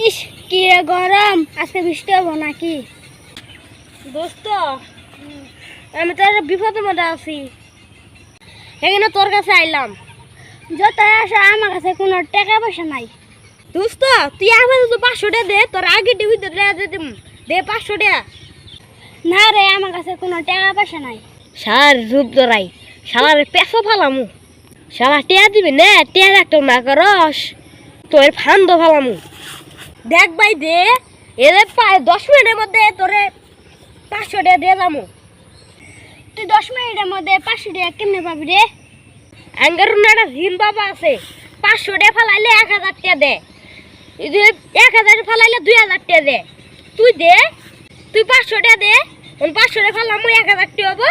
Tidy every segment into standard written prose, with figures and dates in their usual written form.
ইস কি গরম, আজকে বৃষ্টি হবো নাকি? দোস্ত, আমি তো একটা বিপদের মধ্যে আছি, এখানে তোর কাছে আইলাম। যত আসা আমার কাছে কোনো টাকা পয়সা নাই। দোস্ত, তুই আমার তো 500 টাকা দে, তোর আগে টিভি দে 500 টাকা। না রে, আমার কাছে কোনো টাকা পয়সা নাই। সার রূপ ধরাই, সালার পেছো ফালামু। সালা টিয়া দিবি না, টিয়া একটা না করস তোর ফান্দ ফালামু। দেখ ভাই দে, এদের 10 মিনিটের মধ্যে তোরে 500 টাকা দিয়ে যাবো। তুই 10 মিনিটের মধ্যে 500 টাকা কেমনে পাবি রে? আঙ্গার একটা ঋণ বাবা আছে, 500 টাকা ফালাইলে 1000 টাকা দে, 1000 ফালাইলে 2000 টাকা দে। তুই দে, তুই 500 টাকা দে, 500 টাকা ফালামু 1000 টাকা হবো,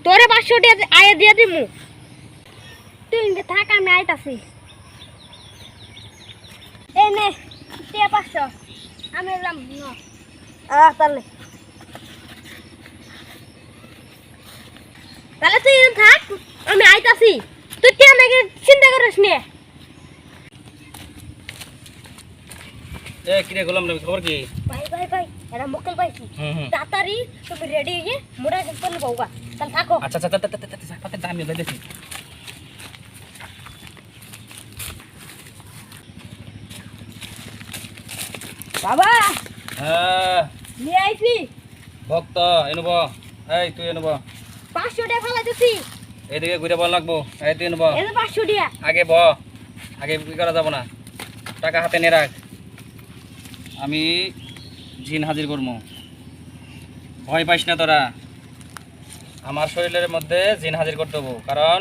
তোরে 500 টাকা আয়ে দিয়ে দিমু। তুই ইনকে থাক, আমি আইতাছি। এই নে টিয়া 500, আমি এলাম ন। তাহলে তাহলে তুই এখানে থাক, আমি আইতাছি। তুই টিয়া নাকি চিন্তা করিস নে। কিরে গোলাম নবী, খবর কি? ভাই ভাই ভাই, এটা মক্কেল পাইছি। তাড়াতাড়ি তুমি রেডি হয়ে মোটা চলে পাওগা। তাহলে থাকো। আচ্ছা আচ্ছা তাতে আমি যাইতেছি। বাবা হ্যাঁ নিয়ে আইছি। ভক্ত এনেব, এই তুই এনেব, 500 টাকা ফালাইতেছি। এইদিকে ঘুরে বল লাগবো। এই তুই এনেব, এই যে 500 টাকা। আগে ব, আগে কি করা যাব না, টাকা হাতে নিয়ে রাখ। আমি জিন হাজির করবো, ভয় পাইস না তোরা। আমার শরীরের মধ্যে জিন হাজির করতে হবো, কারণ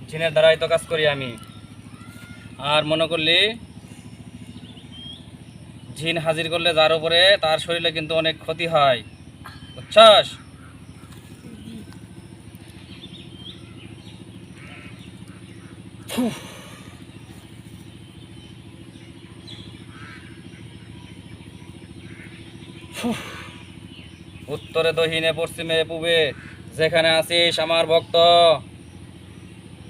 জিনের দ্বারাই তো কাজ করি আমি। আর মনে করলি জিন হাজির করলে যার উপরে তার শরীরে কিন্তু অনেক ক্ষতি হয়, বুঝছস? উত্তরে দক্ষিণে পশ্চিমে পূবে যেখানে আছিস আমার ভক্ত,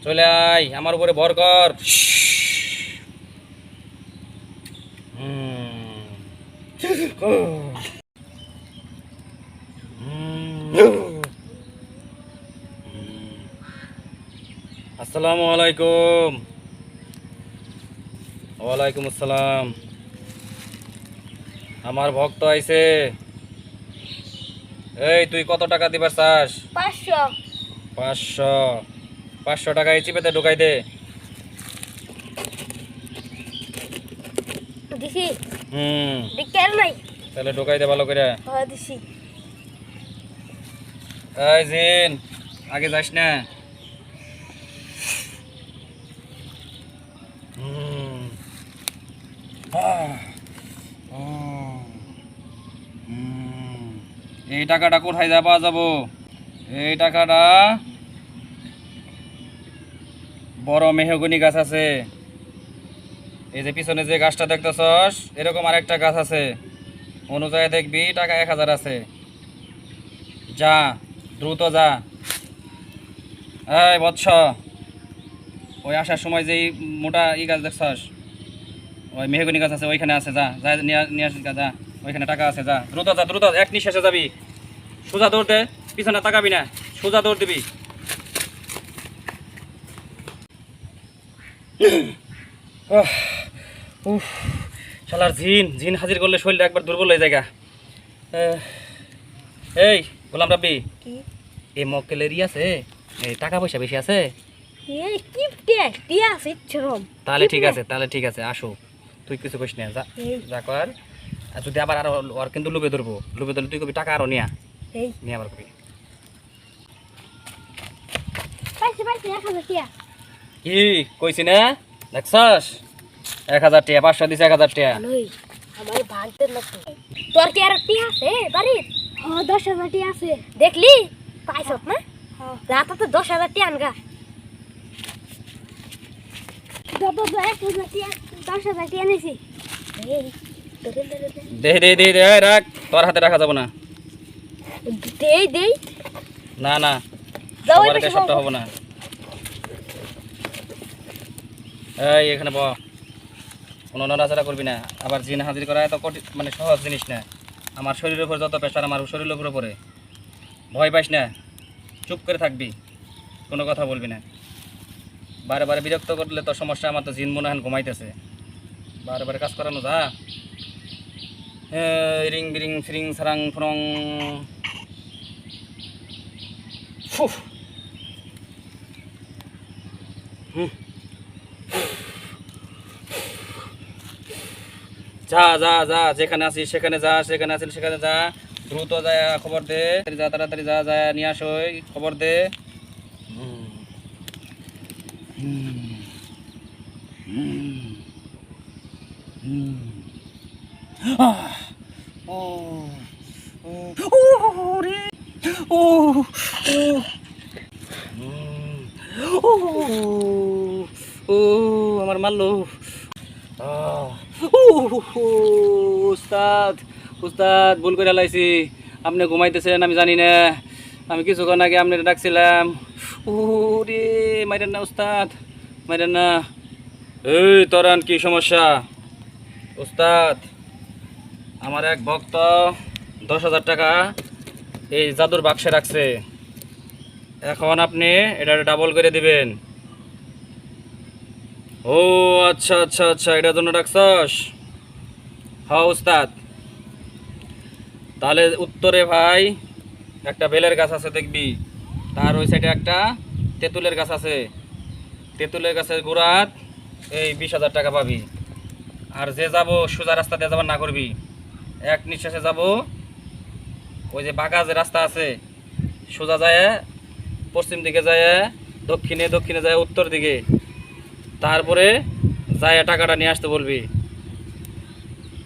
চলে আয়, আমার উপরে ভর কর। আসসালামু আলাইকুম। ওয়ালাইকুম আসসালাম। আমার ভক্ত আইছে। এই তুই কত টাকা দিবার চাস? 500। 500। 500 টাকা এই চিপেতে ঢুকাই দে। দিছি। দিকের নাই, তাহলে ঢুকাই দে ভালো করে। দিছি। এই জিন, আগে যাস না। এই টাকাটা কোথায় পাওয়া যাবো? এই টাকাটা বড় মেহগনি গাছ আছে, এই যে পিছনে যে গাছটা দেখতেছস, এরকম আরেকটা গাছ আছে, অনুযায়ী দেখবি টাকা 1000 আছে। যা, দ্রুত যা। এই বৎস, ওই আসার সময় যেই মোটা গাছ দেখছস, ওই মেহগনি গাছ আছে, ওইখানে আছে, যা যা নিয়ে আসিস, যা, ওইখানে টাকা আছে, যা দ্রুত যা, দ্রুত এক নিঃশ্বাসে যাবি। সোজা দৌড় দে, পিছনে তাকাবি না, সোজা দৌড় দিবি। শালার জিন, জিন হাজির করলে শরীরটা একবার দুর্বল হয়ে যায়। এই গোলাম রাব্বি, এই মক্কেলেরই আছে, এই টাকা পয়সা বেশি আছে? এই কি টিয়া আছে চরম। তাহলে ঠিক আছে, তাহলে ঠিক আছে, আসো, তুই কিছু কইস না, যা যা কর। আর যদি আবার আরো ওর কিন্তু লোভে ধরবো, লোভে ধরলে তুই কবি টাকা আরো নিয়া নিয়ে আবার কবি। পাইছি পাইছি 1000 টাকা। কি কইছি না, দেখছস? 1000 টাকা, 500 দিছে, 1000 টাকা। লই আমার ভাগতে লাগতো। তোর কি আর টিয়া আছে বাড়ি? হ্যাঁ 10000 টাকা আছে। দেখলি পাইছত না? হ্যাঁ রাতে তো 10000 টাকা আনগা। দাদা 1000 টাকা, 10000 টাকা নিছি। এই দে দে দে দে, রাখ, তোর হাতে রাখা যাব না। দেই দেই না না, যাও সবার এটা সবটা হবে না। এই এখানে ব, কোনো নড়াচড়া করবি না। আবার জিন হাজির করা এত কঠিন মানে সহজ জিনিস না। আমার শরীরের উপর যত প্রেশার আমার শরীরের উপরে পড়ে। ভয় পাইস না, চুপ করে থাকবি, কোনো কথা বলবি না। বারে বারে বিরক্ত করলে তো সমস্যা। আমার তো জিন মনে হয় ঘুমাইতেছে, বারে বারে কাজ করানো যা। রিং বিরিং ফিরিং সারাং ফরং। ফুফ। যা যা যা, যেখানে আছিস সেখানে যা, সেখানে আছিস সেখানে যা। দ্রুত যায় খবর দে, যা তাড়াতাড়ি যা, যা নিয়ে আস, খবর দে। ও ও রে ও ও ও আমার মারলো। উস্তাদ উস্তাদ, ভুল করে লাইছি। আপনি ঘুমাইতেছেন আমি জানি না। আমি কিছুক্ষণ আগে আপনার ডাকছিলাম। ও রে, মাইরেন না উস্তাদ, মাইরেন না। এই তরান, কি সমস্যা? উস্তাদ, আমার এক ভক্ত 10,000 টাকা এই জাদুর বাক্সে রাখছে। এখন আপনি এটা ডাবল করে দিবেন। ও আচ্ছা আচ্ছা আচ্ছা, এটার জন্য ডাকছস? হ্যাঁ উস্তাদ। তাহলে উত্তরে ভাই একটা বেলের গাছ আছে দেখবি, তার ওই সাইডে একটা তেঁতুলের গাছ আছে। তেঁতুলের গাছের গোড়াত এই 20,000 টাকা পাবি। আর যে যাব সোজা রাস্তা দিয়ে যাবার না করবি, এক নিঃশ্বাসে যাব। ওই যে বাঁকা যে রাস্তা আছে, সোজা যায়, পশ্চিম দিকে যায়, দক্ষিণে দক্ষিণে যায়, উত্তর দিকে। তারপরে যায় টাকাটা নিয়ে আসতে বলবি।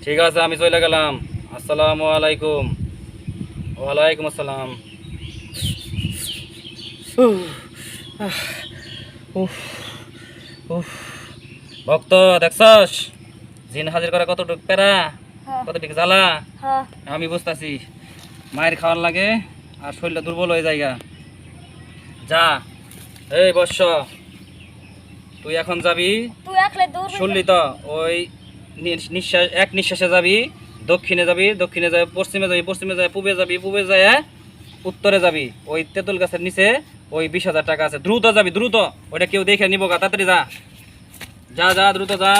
ঠিক আছে, আমি চলে গেলাম। আসসালামু আলাইকুম। ওয়ালাইকুম আসসালাম। ভক্ত দেখছস জিন হাজির করা কতটুক প্যারা, কতটুক জ্বালা আমি বুঝতেছি। মায়ের খাওয়ার লাগে আর শরীরটা দুর্বল হয়ে যায়। যা, এই বর্ষ, তুই এখন যাবি। শুনলি তো? ওই নিঃশ্বাস, এক নিঃশ্বাসে যাবি, দক্ষিণে যাবি, দক্ষিণে যাবি, পশ্চিমে যাবি, পশ্চিমে যাবি, পূবে যাবি, পূবে যায় উত্তরে যাবি। ওই তেঁতুল গাছের নিচে ওই 20,000 টাকা আছে। দ্রুত যাবি, দ্রুত। ওইটা কেউ দেখে নিব গা, তাড়াতাড়ি যা, যা যা, দ্রুত যা।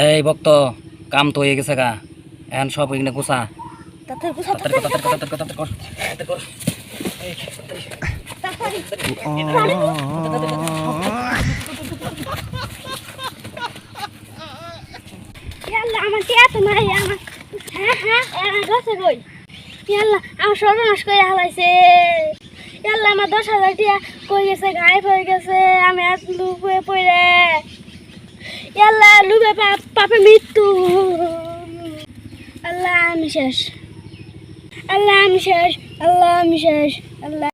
এই ভক্ত, কাম তো হয়ে গেছে গা, এখন সব ওইখানে গুছা। আমার টিয়া তো নাই। আমার হ্যাঁ হ্যাঁ গেছে কই? ইয়াল্লা, আমার সর্বনাশ করে হালাইছে। ইয়াল্লা, আমার 10,000 টিয়া কই গেছে? গায়েব হয়ে গেছে। আমি আর লুবে পড়ে। ইয়াল্লা, লুবে পাপে মৃত্যু। আল্লাহ আমি শেষ, আল্লাহ আমি শেষ, আল্লাহ আমি শেষ, আল্লাহ।